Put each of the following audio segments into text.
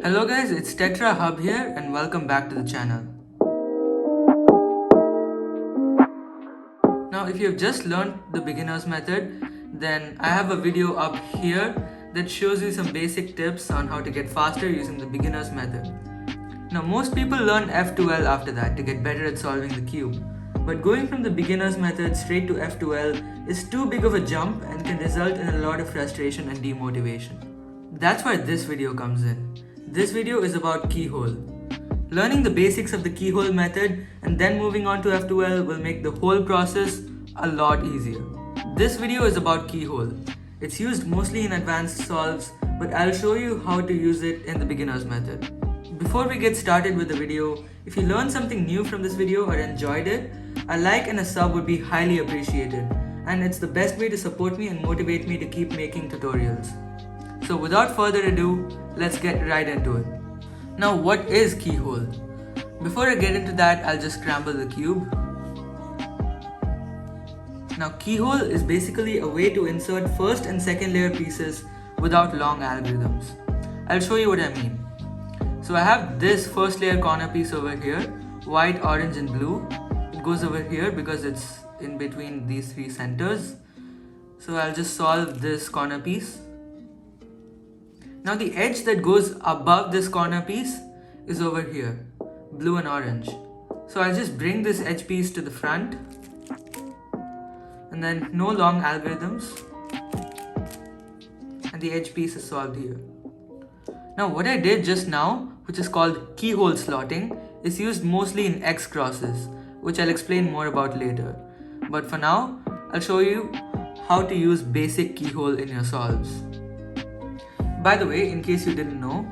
Hello guys, it's Tetra Hub here and welcome back to the channel. Now if you've just learned the beginner's method, then I have a video up here that shows you some basic tips on how to get faster using the beginner's method. Now most people learn F2L after that to get better at solving the cube. But going from the beginner's method straight to F2L is too big of a jump and can result in a lot of frustration and demotivation. That's where this video comes in. This video is about Keyhole. Learning the basics of the Keyhole method and then moving on to F2L will make the whole process a lot easier. This video is about Keyhole. It's used mostly in advanced solves, but I'll show you how to use it in the beginner's method. Before we get started with the video, if you learned something new from this video or enjoyed it, a like and a sub would be highly appreciated, and it's the best way to support me and motivate me to keep making tutorials. So without further ado, let's get right into it. Now what is Keyhole? Before I get into that, I'll just scramble the cube. Now Keyhole is basically a way to insert first and second layer pieces without long algorithms. I'll show you what I mean. So I have this first layer corner piece over here, white, orange and blue. It goes over here because it's in between these three centers. So I'll just solve this corner piece. Now the edge that goes above this corner piece is over here, blue and orange. So I'll just bring this edge piece to the front and then no long algorithms, and the edge piece is solved here. Now what I did just now, which is called keyhole slotting, is used mostly in XCrosses, which I'll explain more about later. But for now, I'll show you how to use basic keyhole in your solves. By the way, in case you didn't know,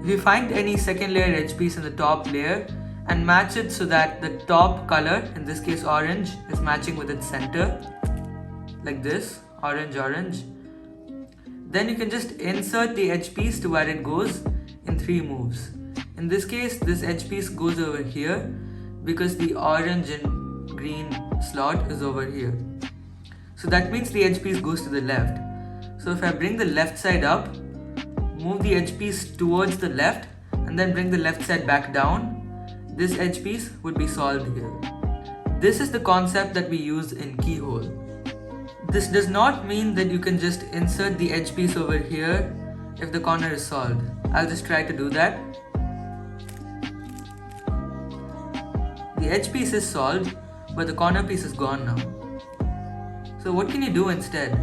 if you find any second layer edge piece in the top layer and match it so that the top color, in this case orange, is matching with its center, like this, orange, orange, then you can just insert the edge piece to where it goes in 3 moves. In this case, this edge piece goes over here because the orange and green slot is over here. So that means the edge piece goes to the left. So if I bring the left side up, move the edge piece towards the left and then bring the left side back down, this edge piece would be solved here. This is the concept that we use in Keyhole. This does not mean that you can just insert the edge piece over here if the corner is solved. I'll just try to do that. The edge piece is solved, but the corner piece is gone now. So what can you do instead?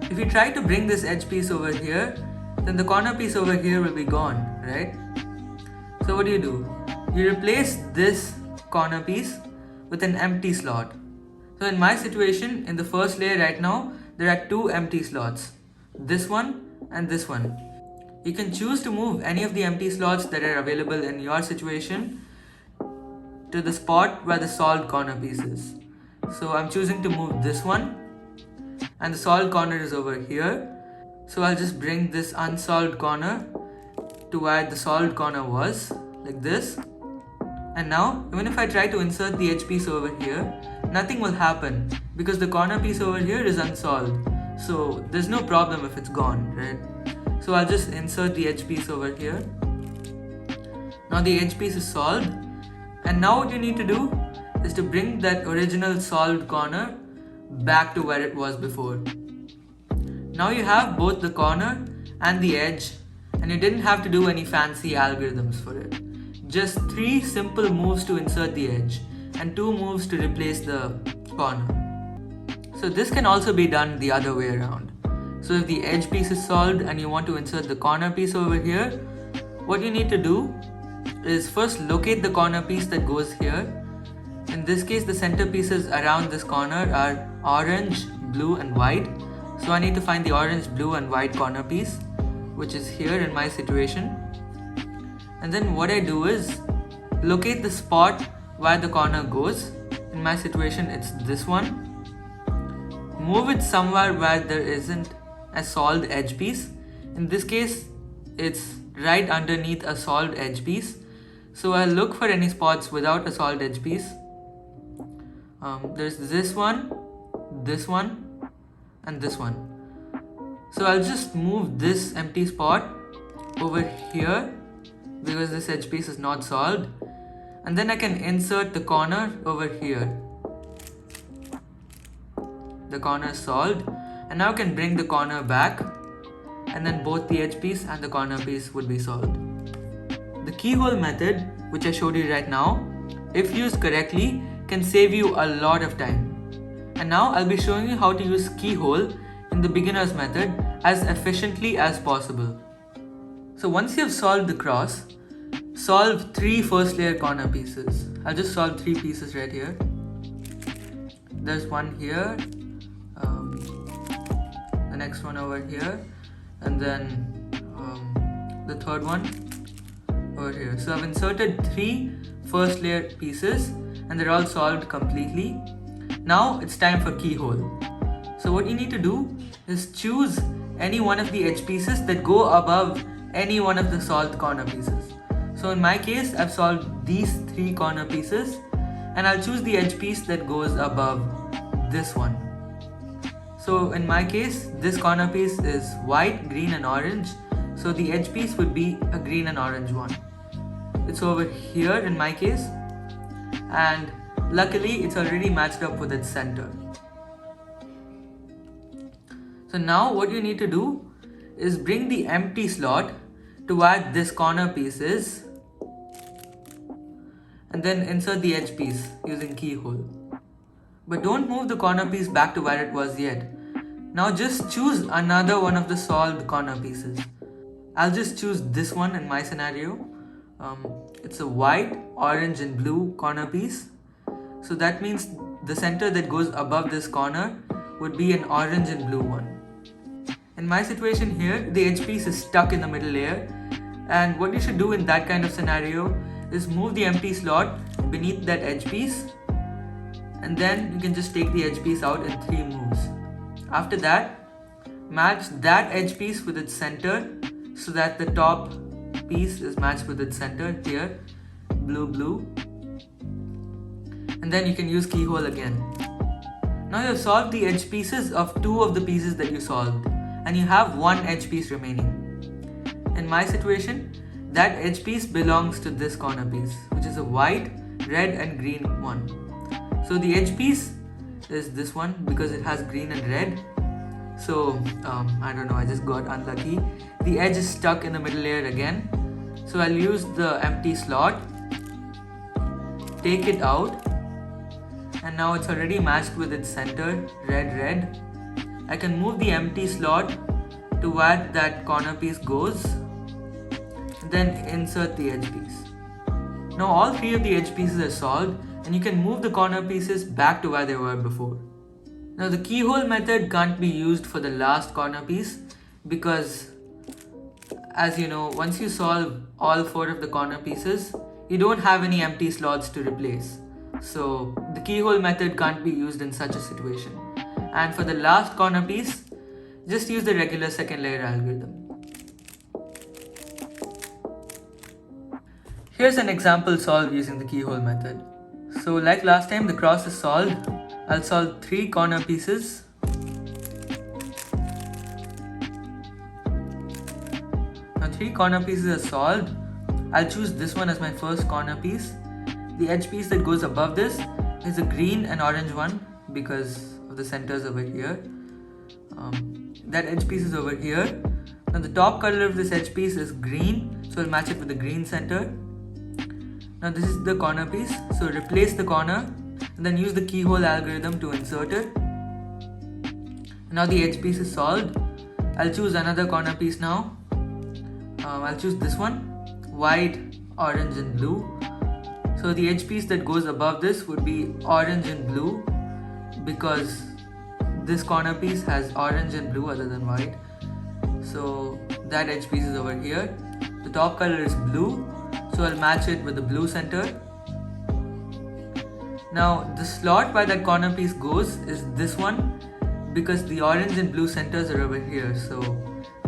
If you try to bring this edge piece over here, then the corner piece over here will be gone, right? So what do? You replace this corner piece with an empty slot. So in my situation, in the first layer right now, there are 2 empty slots, this one and this one. You can choose to move any of the empty slots that are available in your situation to the spot where the solved corner piece is. So I'm choosing to move this one, and the solved corner is over here. So I'll just bring this unsolved corner to where the solved corner was, like this. And now, even if I try to insert the edge piece over here, nothing will happen because the corner piece over here is unsolved. So there's no problem if it's gone, right? So I'll just insert the edge piece over here. Now the edge piece is solved. And now what you need to do is to bring that original solved corner back to where it was before. Now you have both the corner and the edge, and you didn't have to do any fancy algorithms for it. Just 3 simple moves to insert the edge and 2 moves to replace the corner. So this can also be done the other way around. So if the edge piece is solved and you want to insert the corner piece over here, what you need to do is first locate the corner piece that goes here. In this case, the center pieces around this corner are orange, blue and white. So I need to find the orange, blue and white corner piece, which is here in my situation. And then what I do is locate the spot where the corner goes. In my situation, it's this one. Move it somewhere where there isn't a solved edge piece. In this case, it's right underneath a solved edge piece. So I'll look for any spots without a solved edge piece. There's this one, and this one. So I'll just move this empty spot over here because this edge piece is not solved. And then I can insert the corner over here. The corner is solved, and now I can bring the corner back, and then both the edge piece and the corner piece would be solved. The keyhole method, which I showed you right now, if used correctly, can save you a lot of time. And now I'll be showing you how to use keyhole in the beginner's method as efficiently as possible. So once you have solved the cross, solve 3 first layer corner pieces. I'll just solve 3 pieces right here. There's one here, the next one over here, and then the third one over here. So I've inserted 3 first layer pieces and they're all solved completely. Now it's time for keyhole. So what you need to do is choose any one of the edge pieces that go above any one of the solved corner pieces. So in my case, I've solved these 3 corner pieces, and I'll choose the edge piece that goes above this one. So in my case, this corner piece is white, green and orange. So the edge piece would be a green and orange one. It's over here in my case, and luckily it's already matched up with its center. So now what you need to do is bring the empty slot to where this corner piece is, and then insert the edge piece using keyhole. But don't move the corner piece back to where it was yet. Now just choose another one of the solved corner pieces. I'll just choose this one in my scenario. It's a white, orange and blue corner piece. So that means the center that goes above this corner would be an orange and blue one. In my situation here, the edge piece is stuck in the middle layer, and what you should do in that kind of scenario is move the empty slot beneath that edge piece, and then you can just take the edge piece out in 3 moves. After that, match that edge piece with its center so that the top piece is matched with its center here, blue, blue, and then you can use keyhole again. Now you have solved the edge pieces of 2 of the pieces that you solved, and you have 1 edge piece remaining. In my situation, that edge piece belongs to this corner piece, which is a white, red and green one. So the edge piece is this one because it has green and red. So I don't know, I just got unlucky. The edge is stuck in the middle layer again. So I'll use the empty slot, take it out, and now it's already matched with its center, red, red. I can move the empty slot to where that corner piece goes, and then insert the edge piece. Now all 3 of the edge pieces are solved, and you can move the corner pieces back to where they were before. Now the keyhole method can't be used for the last corner piece because, as you know, once you solve all 4 of the corner pieces, you don't have any empty slots to replace. So the keyhole method can't be used in such a situation. And for the last corner piece, just use the regular second layer algorithm. Here's an example solved using the keyhole method. So like last time, the cross is solved. I'll solve 3 corner pieces. Now 3 corner pieces are solved. I'll choose this one as my first corner piece. The edge piece that goes above this is a green and orange one because of the centers over here. That edge piece is over here. Now the top color of this edge piece is green, so I'll match it with the green center. Now this is the corner piece, so replace the corner and then use the keyhole algorithm to insert it. Now the edge piece is solved. I'll choose another corner piece now. I'll choose this one, white, orange and blue. So the edge piece that goes above this would be orange and blue because this corner piece has orange and blue other than white. So that edge piece is over here. The top color is blue, so I'll match it with the blue center. Now the slot where that corner piece goes is this one because the orange and blue centers are over here, so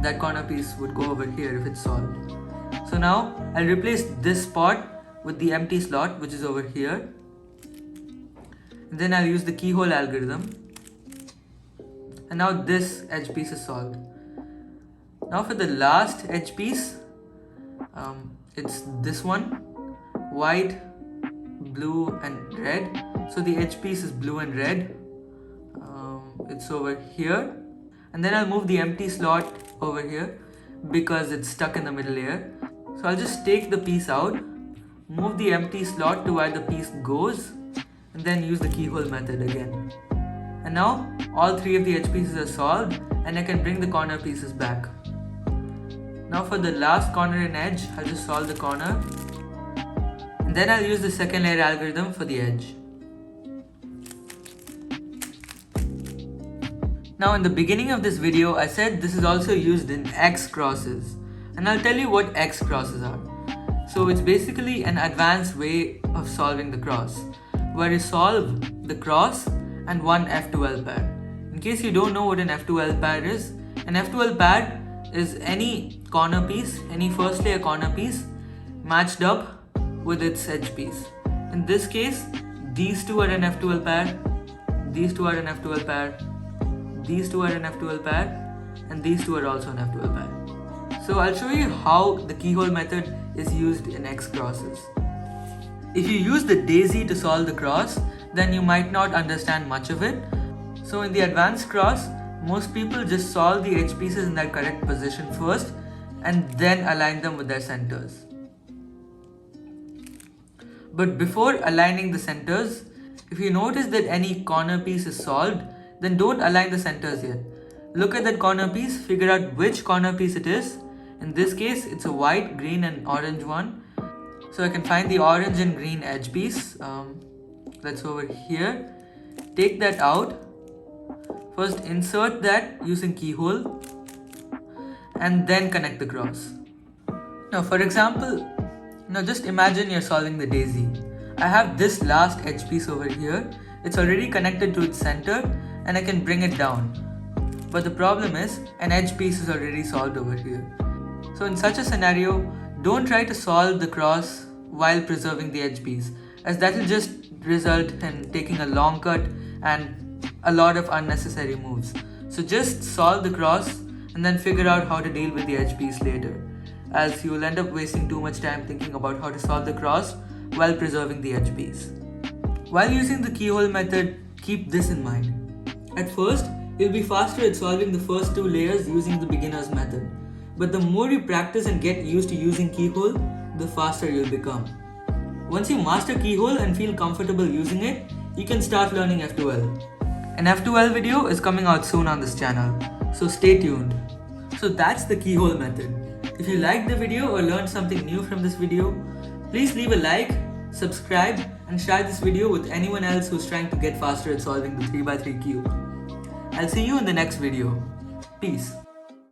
that corner piece would go over here if it's solved. So now I'll replace this spot with the empty slot which is over here. And then I'll use the keyhole algorithm. And now this edge piece is solved. Now for the last edge piece, It's this one, white, blue and red. So the edge piece is blue and red. It's over here, and then I'll move the empty slot over here because it's stuck in the middle layer. So I'll just take the piece out, move the empty slot to where the piece goes, and then use the keyhole method again. And now all three of the edge pieces are solved, and I can bring the corner pieces back. Now for the last corner and edge, I'll just solve the corner, and then I'll use the second layer algorithm for the edge. Now in the beginning of this video, I said this is also used in XCrosses, and I'll tell you what XCrosses are. So it's basically an advanced way of solving the cross, where you solve the cross and one F2L pair. In case you don't know what an F2L pair is, an F2L pair is any corner piece, any first layer corner piece matched up with its edge piece. In this case, these two are an F2L pair, these two are an F2L pair, these two are an F2L pair, and these two are also an F2L pair. So I'll show you how the keyhole method is used in XCrosses. If you use the daisy to solve the cross, then you might not understand much of it. So in the advanced cross, most people just solve the edge pieces in their correct position first and then align them with their centers. But before aligning the centers, if you notice that any corner piece is solved, then don't align the centers yet. Look at that corner piece, figure out which corner piece it is. In this case, it's a white, green and orange one. So I can find the orange and green edge piece. That's over here. Take that out. First insert that using keyhole and then connect the cross. Now for example, just imagine you're solving the daisy. I have this last edge piece over here. It's already connected to its center and I can bring it down. But the problem is an edge piece is already solved over here. So in such a scenario, don't try to solve the cross while preserving the edge piece, as that will just result in taking a long cut and a lot of unnecessary moves. So just solve the cross and then figure out how to deal with the edge piece later, as you will end up wasting too much time thinking about how to solve the cross while preserving the edge piece. While using the keyhole method, keep this in mind. At first, you'll be faster at solving the first two layers using the beginner's method. But the more you practice and get used to using keyhole, the faster you'll become. Once you master keyhole and feel comfortable using it, you can start learning F2L. An F2L video is coming out soon on this channel, so stay tuned. So that's the keyhole method. If you liked the video or learned something new from this video, please leave a like, subscribe and share this video with anyone else who's trying to get faster at solving the 3x3 cube. I'll see you in the next video. Peace.